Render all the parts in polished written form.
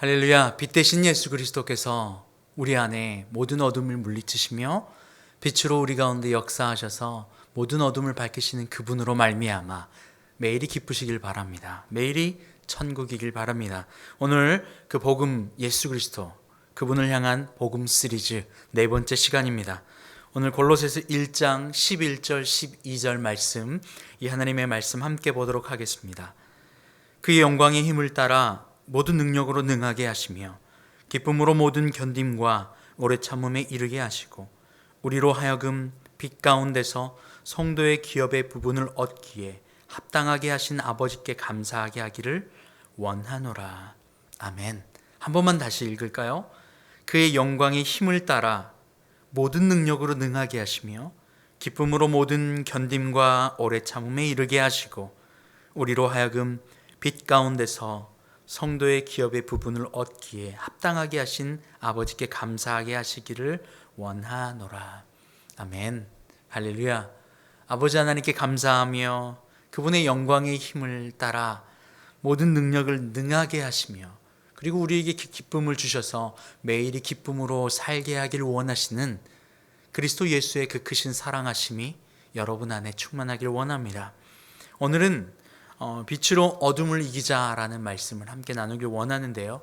할렐루야. 빛 대신 예수 그리스도께서 우리 안에 모든 어둠을 물리치시며 빛으로 우리 가운데 역사하셔서 모든 어둠을 밝히시는 그분으로 말미암아 매일이 기쁘시길 바랍니다. 매일이 천국이길 바랍니다. 오늘 그 복음 예수 그리스도 그분을 향한 복음 시리즈 네 번째 시간입니다. 오늘 골로새서 1장 11절 12절 말씀, 이 하나님의 말씀 함께 보도록 하겠습니다. 그의 영광의 힘을 따라 모든 능력으로 능하게 하시며 기쁨으로 모든 견딤과 오래 참음에 이르게 하시고 우리로 하여금 빛 가운데서 성도의 기업의 부분을 얻기에 합당하게 하신 아버지께 감사하게 하기를 원하노라. 아멘. 한 번만 다시 읽을까요? 그의 영광의 힘을 따라 모든 능력으로 능하게 하시며 기쁨으로 모든 견딤과 오래 참음에 이르게 하시고 우리로 하여금 빛 가운데서 성도의 기업의 부분을 얻기에 합당하게 하신 아버지께 감사하게 하시기를 원하노라. 아멘. 할렐루야. 아버지 하나님께 감사하며 그분의 영광의 힘을 따라 모든 능력을 능하게 하시며 그리고 우리에게 기쁨을 주셔서 매일이 기쁨으로 살게 하기를 원하시는 그리스도 예수의 그 크신 사랑하심이 여러분 안에 충만하길 원합니다. 오늘은 빛으로 어둠을 이기자라는 말씀을 함께 나누길 원하는데요.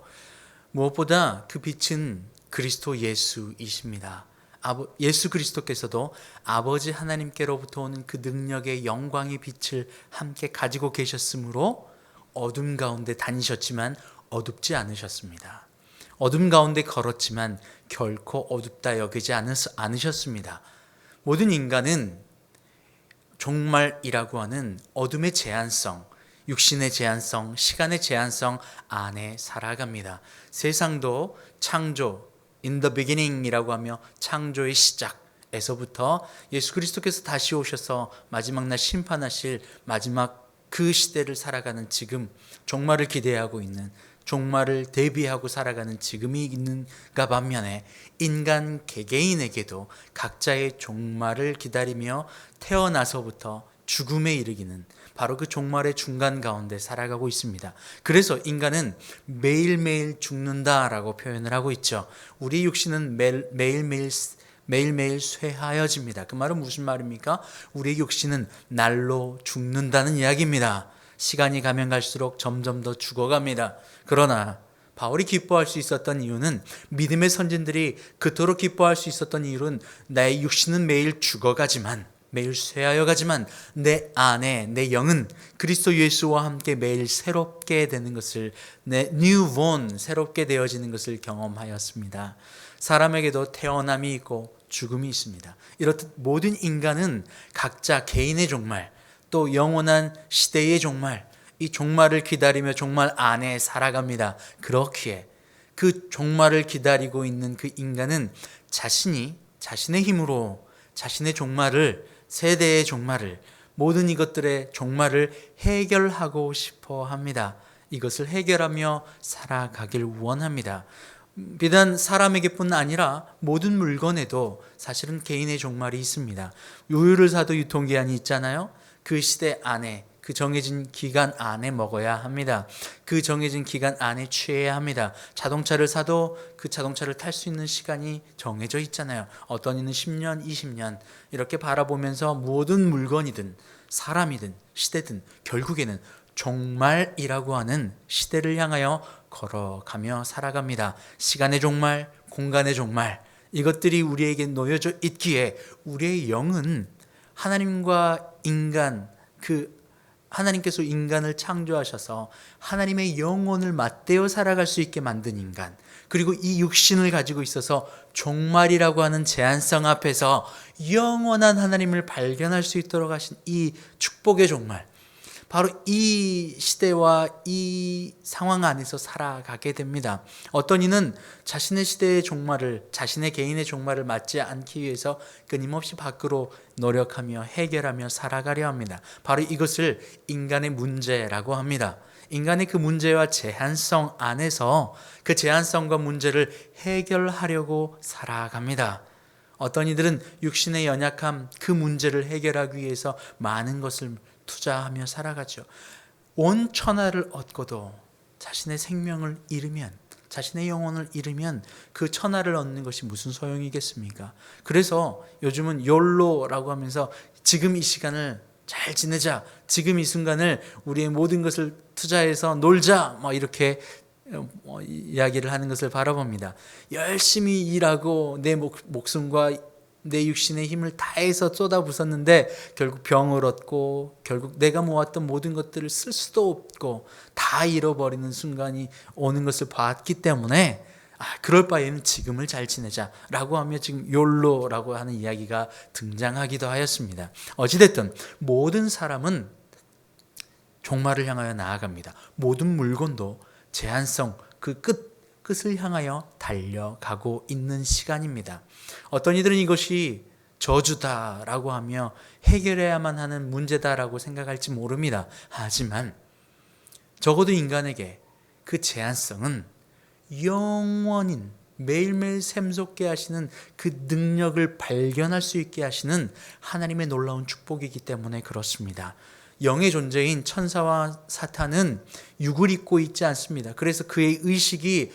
무엇보다 그 빛은 그리스도 예수이십니다. 예수 그리스도께서도 아버지 하나님께로부터 오는 그 능력의 영광의 빛을 함께 가지고 계셨으므로 어둠 가운데 다니셨지만 어둡지 않으셨습니다. 어둠 가운데 걸었지만 결코 어둡다 여기지 않으셨습니다. 모든 인간은 종말이라고 하는 어둠의 제한성, 육신의 제한성, 시간의 제한성 안에 살아갑니다. 세상도 창조, in the beginning이라고 하며 창조의 시작에서부터 예수 그리스도께서 다시 오셔서 마지막 날 심판하실 마지막 그 시대를 살아가는 지금, 종말을 기대하고 있는, 종말을 대비하고 살아가는 지금이 있는가 반면에 인간 개개인에게도 각자의 종말을 기다리며 태어나서부터 죽음에 이르기는 바로 그 종말의 중간 가운데 살아가고 있습니다. 그래서 인간은 매일매일 죽는다라고 표현을 하고 있죠. 우리 육신은 매일매일 쇠하여집니다. 그 말은 무슨 말입니까? 우리 육신은 날로 죽는다는 이야기입니다. 시간이 가면 갈수록 점점 더 죽어갑니다. 그러나 바울이 기뻐할 수 있었던 이유는, 믿음의 선진들이 그토록 기뻐할 수 있었던 이유는, 나의 육신은 매일 죽어가지만, 매일 쇠하여 가지만 내 안에 내 영은 그리스도 예수와 함께 매일 새롭게 되는 것을, 내 new born, 새롭게 되어지는 것을 경험하였습니다. 사람에게도 태어남이 있고 죽음이 있습니다. 이렇듯 모든 인간은 각자 개인의 종말, 또 영원한 시대의 종말, 이 종말을 기다리며 종말 안에 살아갑니다. 그렇기에 그 종말을 기다리고 있는 그 인간은 자신의 힘으로 자신의 종말을, 세대의 종말을, 모든 이것들의 종말을 해결하고 싶어 합니다. 이것을 해결하며 살아가길 원합니다. 비단 사람에게뿐 아니라 모든 물건에도 사실은 개인의 종말이 있습니다. 우유를 사도 유통기한이 있잖아요. 그 시대 안에, 그 정해진 기간 안에 먹어야 합니다. 그 정해진 기간 안에 취해야 합니다. 자동차를 사도 그 자동차를 탈 수 있는 시간이 정해져 있잖아요. 어떤 이는 10년, 20년 이렇게 바라보면서 모든 물건이든 사람이든 시대든 결국에는 종말이라고 하는 시대를 향하여 걸어가며 살아갑니다. 시간의 종말, 공간의 종말, 이것들이 우리에게 놓여져 있기에 우리의 영은 하나님과 인간, 하나님께서 인간을 창조하셔서 하나님의 영혼을 맞대어 살아갈 수 있게 만든 인간, 그리고 이 육신을 가지고 있어서 종말이라고 하는 제한성 앞에서 영원한 하나님을 발견할 수 있도록 하신 이 축복의 종말, 바로 이 시대와 이 상황 안에서 살아가게 됩니다. 어떤 이는 자신의 시대의 종말을, 자신의 개인의 종말을 맞지 않기 위해서 끊임없이 밖으로 노력하며 해결하며 살아가려 합니다. 바로 이것을 인간의 문제라고 합니다. 인간의 그 문제와 제한성 안에서 그 제한성과 문제를 해결하려고 살아갑니다. 어떤 이들은 육신의 연약함, 그 문제를 해결하기 위해서 많은 것을 투자하며 살아가죠. 온 천하를 얻고도 자신의 생명을 잃으면 자신의 영혼을 잃으면 그 천하를 얻는 것이 무슨 소용이겠습니까? 그래서 요즘은 욜로라고 하면서 지금 이 시간을 잘 지내자, 지금 이 순간을 우리의 모든 것을 투자해서 놀자, 이렇게 이야기를 하는 것을 바라봅니다. 열심히 일하고 내 목숨과 내 육신의 힘을 다해서 쏟아붓었는데 결국 병을 얻고 결국 내가 모았던 모든 것들을 쓸 수도 없고 다 잃어버리는 순간이 오는 것을 봤기 때문에 그럴 바에는 지금을 잘 지내자라고 하며 지금 욜로라고 하는 이야기가 등장하기도 하였습니다. 어찌됐든 모든 사람은 종말을 향하여 나아갑니다. 모든 물건도 제한성, 그 끝을 향하여 달려가고 있는 시간입니다. 어떤 이들은 이것이 저주다라고 하며 해결해야만 하는 문제다라고 생각할지 모릅니다. 하지만 적어도 인간에게 그 제한성은 영원인 매일매일 샘솟게 하시는 그 능력을 발견할 수 있게 하시는 하나님의 놀라운 축복이기 때문에 그렇습니다. 영의 존재인 천사와 사탄은 육을 입고 있지 않습니다. 그래서 그의 의식이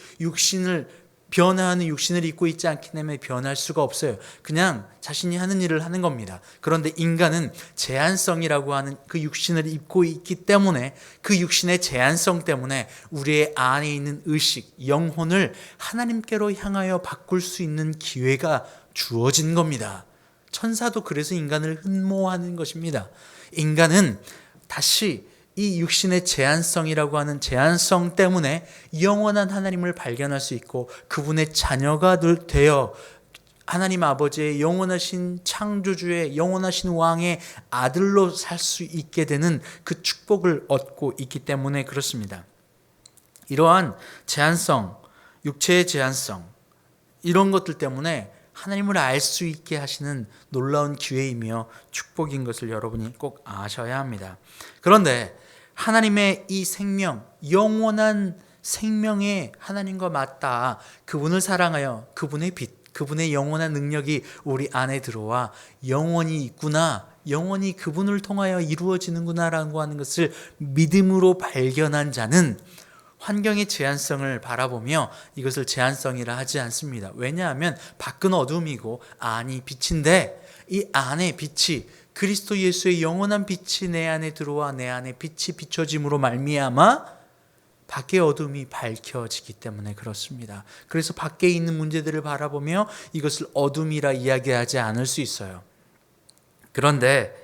변화하는 육신을 입고 있지 않기 때문에 변할 수가 없어요. 그냥 자신이 하는 일을 하는 겁니다. 그런데 인간은 제한성이라고 하는 그 육신을 입고 있기 때문에 그 육신의 제한성 때문에 우리의 안에 있는 의식, 영혼을 하나님께로 향하여 바꿀 수 있는 기회가 주어진 겁니다. 천사도 그래서 인간을 흠모하는 것입니다. 인간은 다시 이 육신의 제한성이라고 하는 제한성 때문에 영원한 하나님을 발견할 수 있고 그분의 자녀가 되어 하나님 아버지의 영원하신 창조주의 영원하신 왕의 아들로 살 수 있게 되는 그 축복을 얻고 있기 때문에 그렇습니다. 이러한 제한성, 육체의 제한성 이런 것들 때문에 하나님을 알 수 있게 하시는 놀라운 기회이며 축복인 것을 여러분이 꼭 아셔야 합니다. 그런데 하나님의 이 생명, 영원한 생명의 하나님과 맞닿아 그분을 사랑하여 그분의 빛, 그분의 영원한 능력이 우리 안에 들어와 영원히 있구나, 영원히 그분을 통하여 이루어지는구나라고 하는 것을 믿음으로 발견한 자는 환경의 제한성을 바라보며 이것을 제한성이라 하지 않습니다. 왜냐하면 밖은 어둠이고 안이 빛인데 이 안의 빛이 그리스도 예수의 영원한 빛이 내 안에 들어와 내 안에 빛이 비춰짐으로 말미암아 밖의 어둠이 밝혀지기 때문에 그렇습니다. 그래서 밖에 있는 문제들을 바라보며 이것을 어둠이라 이야기하지 않을 수 있어요. 그런데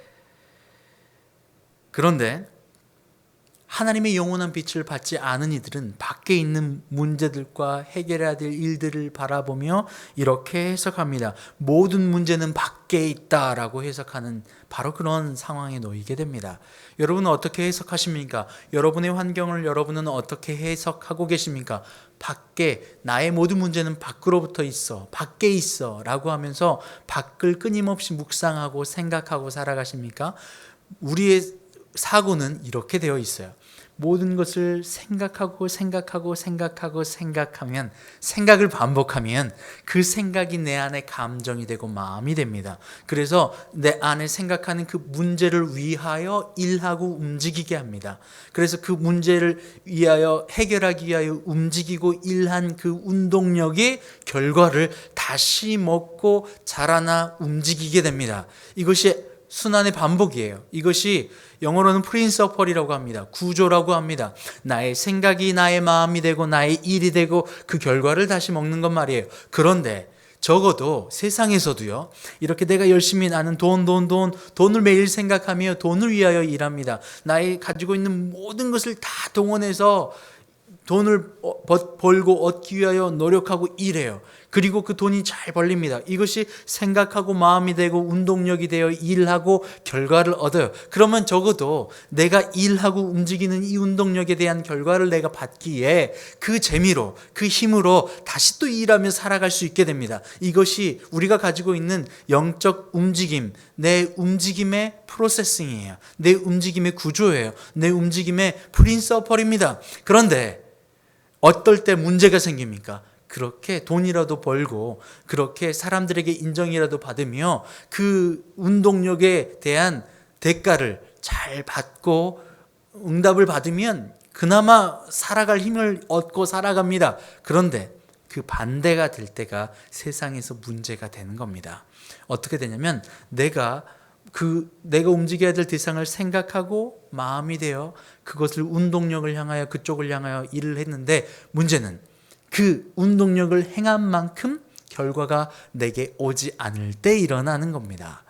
하나님의 영원한 빛을 받지 않은 이들은 밖에 있는 문제들과 해결해야 될 일들을 바라보며 이렇게 해석합니다. 모든 문제는 밖에 있다라고 해석하는 바로 그런 상황에 놓이게 됩니다. 여러분은 어떻게 해석하십니까? 여러분의 환경을 여러분은 어떻게 해석하고 계십니까? 밖에 나의 모든 문제는 밖으로부터 있어, 밖에 있어 라고 하면서 밖을 끊임없이 묵상하고 생각하고 살아가십니까? 우리의 사고는 이렇게 되어 있어요. 모든 것을 생각하면 생각을 반복하면 그 생각이 내 안에 감정이 되고 마음이 됩니다. 그래서 내 안에 생각하는 그 문제를 위하여 일하고 움직이게 합니다. 그래서 그 문제를 위하여 해결하기 위하여 움직이고 일한 그 운동력의 결과를 다시 먹고 자라나 움직이게 됩니다. 이것이 순환의 반복이에요. 이것이 영어로는 프린서펄이라고 합니다. 구조라고 합니다. 나의 생각이 나의 마음이 되고 나의 일이 되고 그 결과를 다시 먹는 것 말이에요. 그런데 적어도 세상에서도요, 이렇게 내가 열심히 나는 돈을 매일 생각하며 돈을 위하여 일합니다. 나의 가지고 있는 모든 것을 다 동원해서 돈을 벌고 얻기 위하여 노력하고 일해요. 그리고 그 돈이 잘 벌립니다. 이것이 생각하고 마음이 되고 운동력이 되어 일하고 결과를 얻어요. 그러면 적어도 내가 일하고 움직이는 이 운동력에 대한 결과를 내가 받기에 그 재미로 그 힘으로 다시 또 일하며 살아갈 수 있게 됩니다. 이것이 우리가 가지고 있는 영적 움직임, 내 움직임의 프로세싱이에요. 내 움직임의 구조예요. 내 움직임의 프린서펄입니다. 그런데 어떨 때 문제가 생깁니까? 그렇게 돈이라도 벌고 그렇게 사람들에게 인정이라도 받으며 그 운동력에 대한 대가를 잘 받고 응답을 받으면 그나마 살아갈 힘을 얻고 살아갑니다. 그런데 그 반대가 될 때가 세상에서 문제가 되는 겁니다. 어떻게 되냐면 내가 움직여야 될 대상을 생각하고 마음이 되어 그것을 운동력을 향하여 그쪽을 향하여 일을 했는데, 문제는 그 운동력을 행한 만큼 결과가 내게 오지 않을 때 일어나는 겁니다.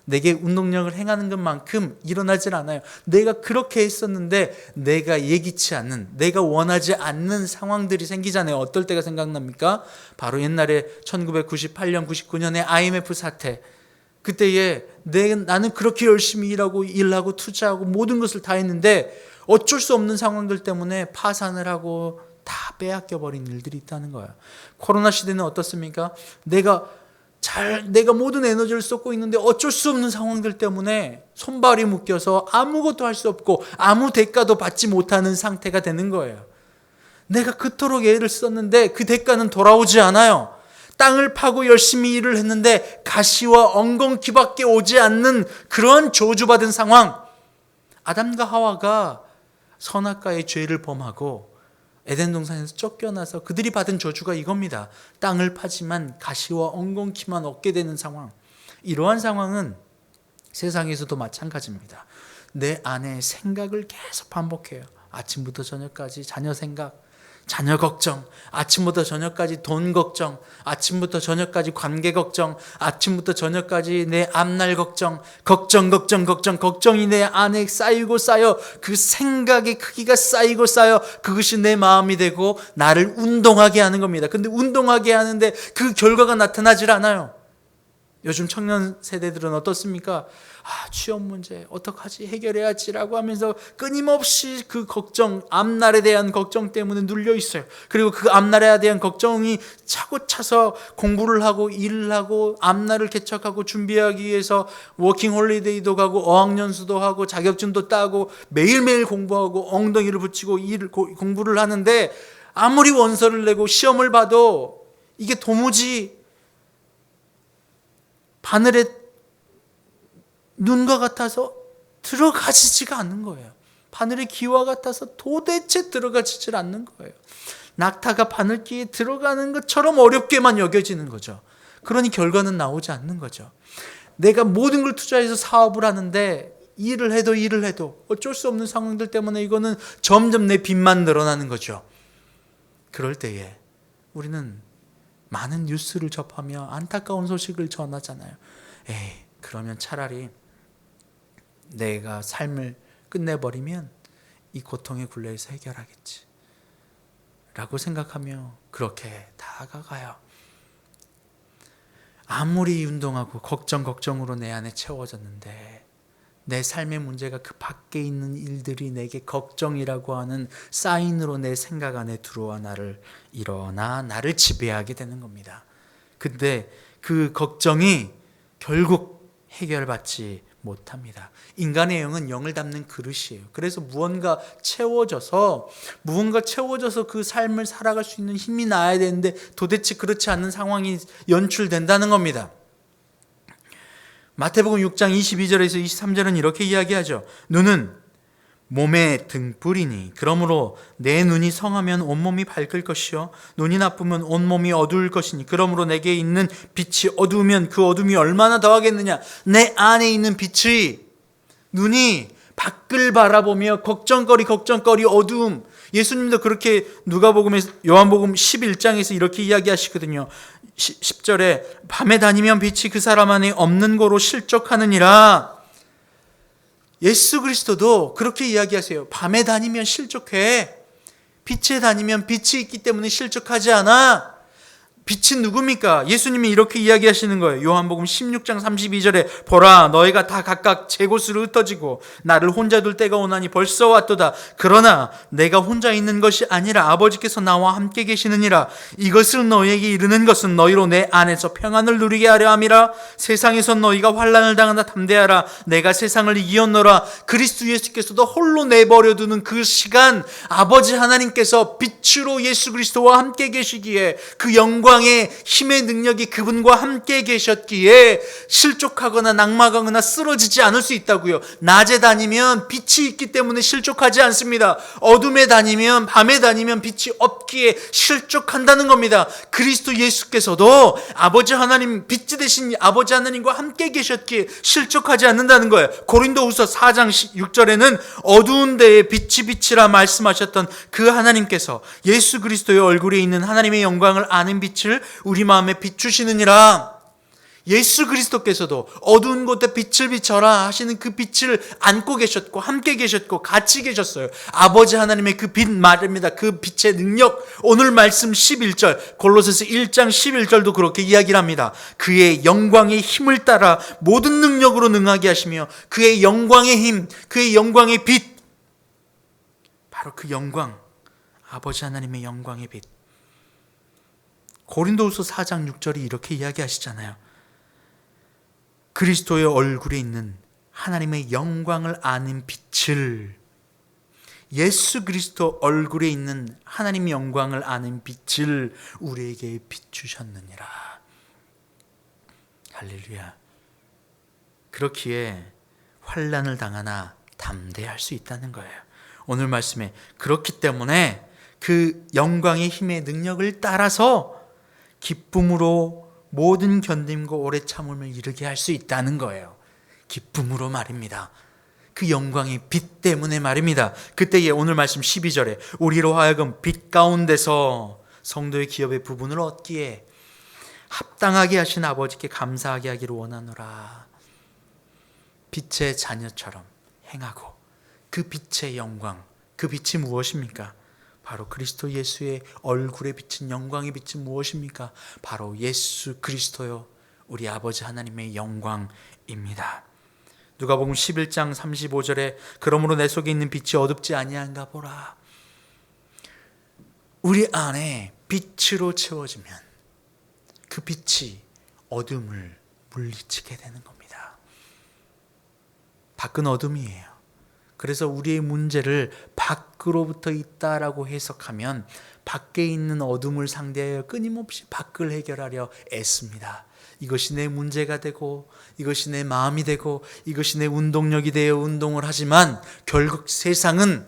내게 운동력을 행하는 것만큼 일어나질 않아요. 내가 그렇게 했었는데 내가 예기치 않는, 내가 원하지 않는 상황들이 생기잖아요. 어떨 때가 생각납니까? 바로 옛날에 1998년, 99년에 IMF 사태. 그때에 나는 그렇게 열심히 일하고 투자하고 모든 것을 다 했는데 어쩔 수 없는 상황들 때문에 파산을 하고 다 빼앗겨버린 일들이 있다는 거예요. 코로나 시대는 어떻습니까? 내가 모든 에너지를 쏟고 있는데 어쩔 수 없는 상황들 때문에 손발이 묶여서 아무것도 할 수 없고 아무 대가도 받지 못하는 상태가 되는 거예요. 내가 그토록 애를 썼는데 그 대가는 돌아오지 않아요. 땅을 파고 열심히 일을 했는데 가시와 엉겅퀴밖에 오지 않는 그런 저주받은 상황. 아담과 하와가 선악과의 죄를 범하고 에덴 동산에서 쫓겨나서 그들이 받은 저주가 이겁니다. 땅을 파지만 가시와 엉겅퀴만 얻게 되는 상황. 이러한 상황은 세상에서도 마찬가지입니다. 내 안에 생각을 계속 반복해요. 아침부터 저녁까지 자녀 생각, 자녀 걱정, 아침부터 저녁까지 돈 걱정, 아침부터 저녁까지 관계 걱정, 아침부터 저녁까지 내 앞날 걱정이 내 안에 쌓이고 쌓여 그 생각의 크기가 쌓이고 쌓여 그것이 내 마음이 되고 나를 운동하게 하는 겁니다. 근데 운동하게 하는데 그 결과가 나타나질 않아요. 요즘 청년 세대들은 어떻습니까? 취업 문제 어떡하지, 해결해야지라고 하면서 끊임없이 그 걱정, 앞날에 대한 걱정 때문에 눌려 있어요. 그리고 그 앞날에 대한 걱정이 차고 차서 공부를 하고 일을 하고 앞날을 개척하고 준비하기 위해서 워킹 홀리데이도 가고 어학연수도 하고 자격증도 따고 매일매일 공부하고 엉덩이를 붙이고 공부를 하는데 아무리 원서를 내고 시험을 봐도 이게 도무지 바늘에 눈과 같아서 들어가지지가 않는 거예요. 바늘의 기와 같아서 도대체 들어가지질 않는 거예요. 낙타가 바늘기에 들어가는 것처럼 어렵게만 여겨지는 거죠. 그러니 결과는 나오지 않는 거죠. 내가 모든 걸 투자해서 사업을 하는데 일을 해도 어쩔 수 없는 상황들 때문에 이거는 점점 내 빚만 늘어나는 거죠. 그럴 때에 우리는 많은 뉴스를 접하며 안타까운 소식을 전하잖아요. 그러면 차라리 내가 삶을 끝내버리면 이 고통의 굴레에서 해결하겠지 라고 생각하며 그렇게 다가가요. 아무리 운동하고 걱정으로 내 안에 채워졌는데 내 삶의 문제가 그 밖에 있는 일들이 내게 걱정이라고 하는 사인으로 내 생각 안에 들어와 나를 지배하게 되는 겁니다. 근데 그 걱정이 결국 해결받지 못합니다. 인간의 영은 영을 담는 그릇이에요. 그래서 무언가 채워져서 그 삶을 살아갈 수 있는 힘이 나야 되는데 도대체 그렇지 않는 상황이 연출된다는 겁니다. 마태복음 6장 22절에서 23절은 이렇게 이야기하죠. 눈은 몸의 등불이니 그러므로 내 눈이 성하면 온몸이 밝을 것이요 눈이 나쁘면 온몸이 어두울 것이니 그러므로 내게 있는 빛이 어두우면 그 어둠이 얼마나 더하겠느냐. 내 안에 있는 빛이, 눈이 밖을 바라보며 걱정거리 어두움. 예수님도 그렇게 요한복음 11장에서 이렇게 이야기하시거든요. 10절에 밤에 다니면 빛이 그 사람 안에 없는 거로 실족하느니라. 예수 그리스도도 그렇게 이야기하세요. 밤에 다니면 실족해. 빛에 다니면 빛이 있기 때문에 실족하지 않아. 빛은 누굽니까? 예수님이 이렇게 이야기하시는 거예요. 요한복음 16장 32절에 보라 너희가 다 각각 제 곳으로 흩어지고 나를 혼자 둘 때가 오나니 벌써 왔도다. 그러나 내가 혼자 있는 것이 아니라 아버지께서 나와 함께 계시느니라. 이것을 너희에게 이르는 것은 너희로 내 안에서 평안을 누리게 하려 함이라. 세상에서 너희가 환난을 당하나 담대하라. 내가 세상을 이겼노라. 그리스도 예수께서도 홀로 내버려 두는 그 시간 아버지 하나님께서 빛으로 예수 그리스도와 함께 계시기에 그 영광 영광의 힘의 능력이 그분과 함께 계셨기에 실족하거나 낙마하거나 쓰러지지 않을 수 있다고요. 낮에 다니면 빛이 있기 때문에 실족하지 않습니다. 어둠에 다니면, 밤에 다니면 빛이 없기에 실족한다는 겁니다. 그리스도 예수께서도 아버지 하나님, 빛이 되신 아버지 하나님과 함께 계셨기에 실족하지 않는다는 거예요. 고린도후서 4장 6절에는 어두운 데에 빛이 빛이라 말씀하셨던 그 하나님께서 예수 그리스도의 얼굴에 있는 하나님의 영광을 아는 빛을 우리 마음에 비추시느니라. 예수 그리스도께서도 어두운 곳에 빛을 비춰라 하시는 그 빛을 안고 계셨고 함께 계셨고 같이 계셨어요. 아버지 하나님의 그 빛 말입니다. 그 빛의 능력, 오늘 말씀 11절 골로새서 1장 11절도 그렇게 이야기를 합니다. 그의 영광의 힘을 따라 모든 능력으로 능하게 하시며 그의 영광의 힘, 그의 영광의 빛, 바로 그 영광, 아버지 하나님의 영광의 빛. 고린도후서 4장 6절이 이렇게 이야기하시잖아요. 그리스도의 얼굴에 있는 하나님의 영광을 아는 빛을, 예수 그리스도 얼굴에 있는 하나님의 영광을 아는 빛을 우리에게 비추셨느니라. 할렐루야. 그렇기에 환난을 당하나 담대할 수 있다는 거예요. 오늘 말씀에 그렇기 때문에 그 영광의 힘의 능력을 따라서 기쁨으로 모든 견딤과 오래 참음을 이르게 할 수 있다는 거예요. 기쁨으로 말입니다. 그 영광의 빛 때문에 말입니다. 그때에 오늘 말씀 12절에 우리로 하여금 빛 가운데서 성도의 기업의 부분을 얻기에 합당하게 하신 아버지께 감사하게 하기를 원하노라. 빛의 자녀처럼 행하고 그 빛의 영광, 그 빛이 무엇입니까? 바로 그리스도 예수의 얼굴에 비친 영광의 빛은 무엇입니까? 바로 예수 그리스도요, 우리 아버지 하나님의 영광입니다. 누가복음 11장 35절에 그러므로 내 속에 있는 빛이 어둡지 아니한가 보라. 우리 안에 빛으로 채워지면 그 빛이 어둠을 물리치게 되는 겁니다. 밖은 어둠이에요. 그래서 우리의 문제를 밖으로부터 있다라고 해석하면 밖에 있는 어둠을 상대하여 끊임없이 밖을 해결하려 애씁니다. 이것이 내 문제가 되고 이것이 내 마음이 되고 이것이 내 운동력이 되어 운동을 하지만 결국 세상은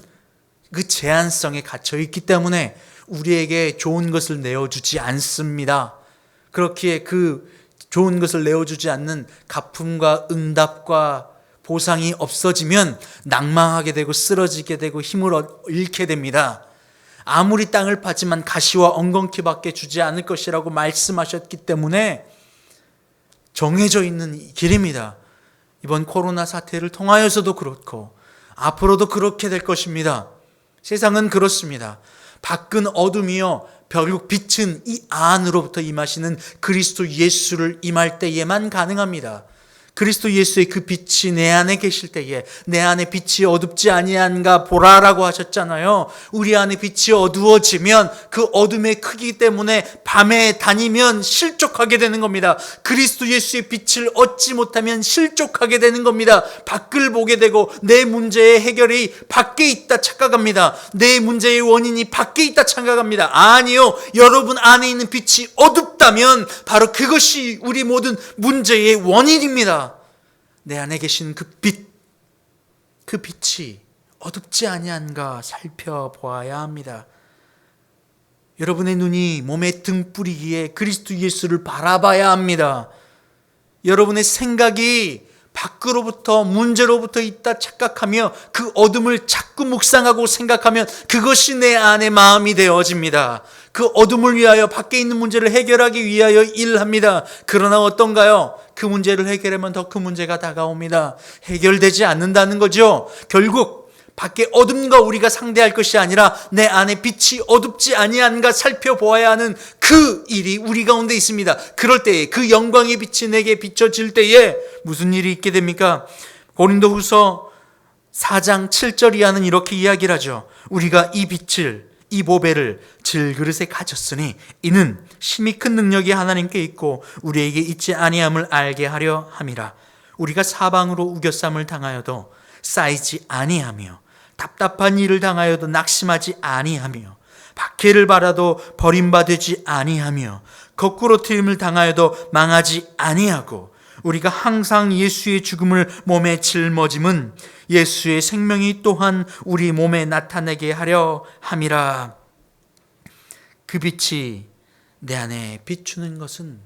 그 제한성에 갇혀 있기 때문에 우리에게 좋은 것을 내어주지 않습니다. 그렇기에 그 좋은 것을 내어주지 않는 가품과 응답과 보상이 없어지면 낭망하게 되고 쓰러지게 되고 힘을 잃게 됩니다. 아무리 땅을 파지만 가시와 엉겅퀴밖에 주지 않을 것이라고 말씀하셨기 때문에 정해져 있는 길입니다. 이번 코로나 사태를 통하여서도 그렇고 앞으로도 그렇게 될 것입니다. 세상은 그렇습니다. 밖은 어둠이요 결국 빛은 이 안으로부터 임하시는 그리스도 예수를 임할 때에만 가능합니다. 그리스도 예수의 그 빛이 내 안에 계실 때에 내 안에 빛이 어둡지 아니한가 보라라고 하셨잖아요. 우리 안에 빛이 어두워지면 그 어둠의 크기 때문에 밤에 다니면 실족하게 되는 겁니다. 그리스도 예수의 빛을 얻지 못하면 실족하게 되는 겁니다. 밖을 보게 되고 내 문제의 해결이 밖에 있다 착각합니다. 내 문제의 원인이 밖에 있다 착각합니다. 아니요, 여러분 안에 있는 빛이 어둡다면 바로 그것이 우리 모든 문제의 원인입니다. 내 안에 계신 그 빛, 그 빛이 어둡지 아니한가 살펴보아야 합니다. 여러분의 눈이 몸의 등불이기에 그리스도 예수를 바라봐야 합니다. 여러분의 생각이 밖으로부터 문제로부터 있다 착각하며 그 어둠을 자꾸 묵상하고 생각하면 그것이 내 안의 마음이 되어집니다. 그 어둠을 위하여 밖에 있는 문제를 해결하기 위하여 일합니다. 그러나 어떤가요? 그 문제를 해결하면 더 큰 문제가 다가옵니다. 해결되지 않는다는 거죠. 결국 밖에 어둠과 우리가 상대할 것이 아니라 내 안에 빛이 어둡지 아니한가 살펴보아야 하는 그 일이 우리 가운데 있습니다. 그럴 때에 그 영광의 빛이 내게 비춰질 때에 무슨 일이 있게 됩니까? 고린도후서 4장 7절 이하는 이렇게 이야기를 하죠. 우리가 이 빛을, 이 보배를 질그릇에 가졌으니 이는 심히 큰 능력이 하나님께 있고 우리에게 있지 아니함을 알게 하려 함이라. 우리가 사방으로 우겨쌈을 당하여도 쌓이지 아니하며 답답한 일을 당하여도 낙심하지 아니하며 박해를 받아도 버림받지 아니하며 거꾸로 트임을 당하여도 망하지 아니하고 우리가 항상 예수의 죽음을 몸에 짊어짐은 예수의 생명이 또한 우리 몸에 나타내게 하려 함이라. 그 빛이 내 안에 비추는 것은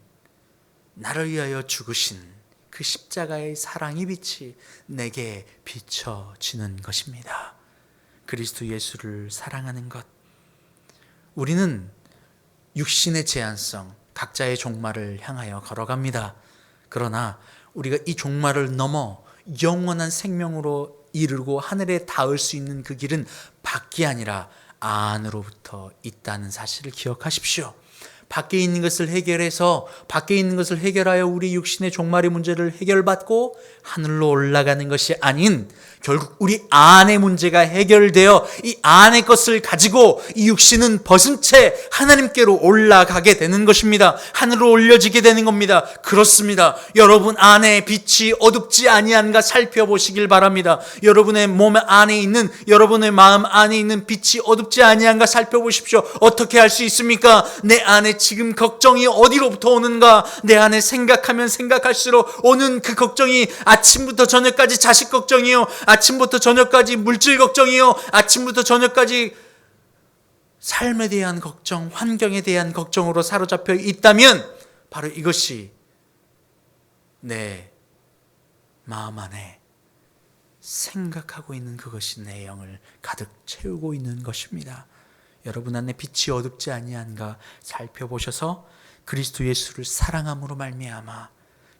나를 위하여 죽으신 그 십자가의 사랑의 빛이 내게 비춰지는 것입니다. 그리스도 예수를 사랑하는 것. 우리는 육신의 제한성, 각자의 종말을 향하여 걸어갑니다. 그러나 우리가 이 종말을 넘어 영원한 생명으로 이르고 하늘에 닿을 수 있는 그 길은 밖이 아니라 안으로부터 있다는 사실을 기억하십시오. 밖에 있는 것을 해결해서 밖에 있는 것을 해결하여 우리 육신의 종말의 문제를 해결받고 하늘로 올라가는 것이 아닌 결국 우리 안의 문제가 해결되어 이 안의 것을 가지고 이 육신은 벗은 채 하나님께로 올라가게 되는 것입니다. 하늘로 올려지게 되는 겁니다. 그렇습니다. 여러분 안에 빛이 어둡지 아니한가 살펴보시길 바랍니다. 여러분의 몸 안에 있는, 여러분의 마음 안에 있는 빛이 어둡지 아니한가 살펴보십시오. 어떻게 할 수 있습니까? 내 안에 지금 걱정이 어디로부터 오는가? 내 안에 생각하면 생각할수록 오는 그 걱정이 아침부터 저녁까지 자식 걱정이요, 아침부터 저녁까지 물질 걱정이요, 아침부터 저녁까지 삶에 대한 걱정, 환경에 대한 걱정으로 사로잡혀 있다면 바로 이것이 내 마음 안에 생각하고 있는 그것이 내 영을 가득 채우고 있는 것입니다. 여러분 안에 빛이 어둡지 아니한가 살펴보셔서 그리스도 예수를 사랑함으로 말미암아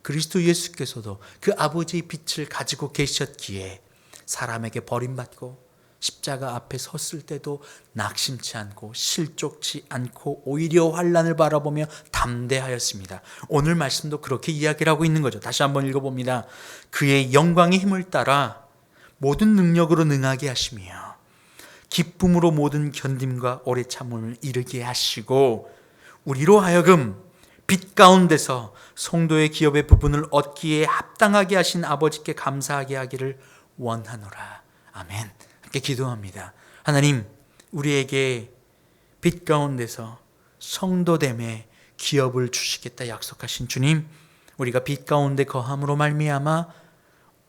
그리스도 예수께서도 그 아버지의 빛을 가지고 계셨기에 사람에게 버림받고 십자가 앞에 섰을 때도 낙심치 않고 실족치 않고 오히려 환난을 바라보며 담대하였습니다. 오늘 말씀도 그렇게 이야기를 하고 있는 거죠. 다시 한번 읽어봅니다. 그의 영광의 힘을 따라 모든 능력으로 능하게 하시며 기쁨으로 모든 견딤과 오래 참음을 이루게 하시고 우리로 하여금 빛 가운데서 성도의 기업의 부분을 얻기에 합당하게 하신 아버지께 감사하게 하기를 원하노라. 아멘. 함께 기도합니다. 하나님, 우리에게 빛 가운데서 성도됨의 기업을 주시겠다 약속하신 주님, 우리가 빛 가운데 거함으로 말미암아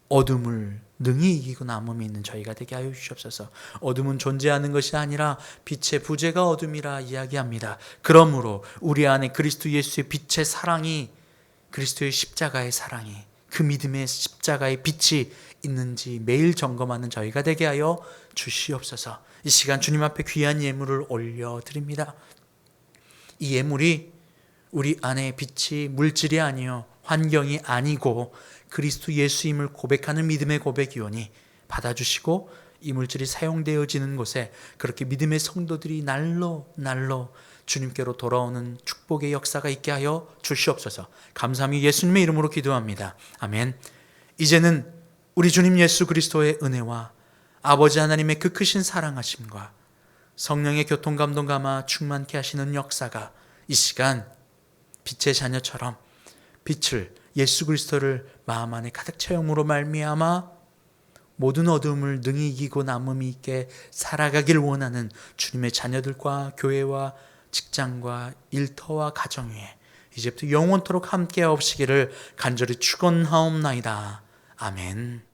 어둠을 능히 이기고 남음이 있는 저희가 되게 하여 주시옵소서. 어둠은 존재하는 것이 아니라 빛의 부재가 어둠이라 이야기합니다. 그러므로 우리 안에 그리스도 예수의 빛의 사랑이, 그리스도의 십자가의 사랑이, 그 믿음의 십자가의 빛이 있는지 매일 점검하는 저희가 되게 하여 주시옵소서. 이 시간 주님 앞에 귀한 예물을 올려드립니다. 이 예물이 우리 안에 빛이 물질이 아니요 환경이 아니고 그리스도 예수임을 고백하는 믿음의 고백이오니 받아주시고 이 물질이 사용되어지는 곳에 그렇게 믿음의 성도들이 날로 주님께로 돌아오는 축복의 역사가 있게 하여 주시옵소서. 감사함이 예수님의 이름으로 기도합니다. 아멘. 이제는 우리 주님 예수 그리스도의 은혜와 아버지 하나님의 그 크신 사랑하심과 성령의 교통감동 감화 충만케 하시는 역사가 이 시간 빛의 자녀처럼 빛을, 예수 그리스도를 마음 안에 가득 채움으로 말미암아 모든 어둠을 능히 이기고 남음이 있게 살아가길 원하는 주님의 자녀들과 교회와 직장과 일터와 가정 위에 이제부터 영원토록 함께 하옵시기를 간절히 축원하옵나이다. 아멘.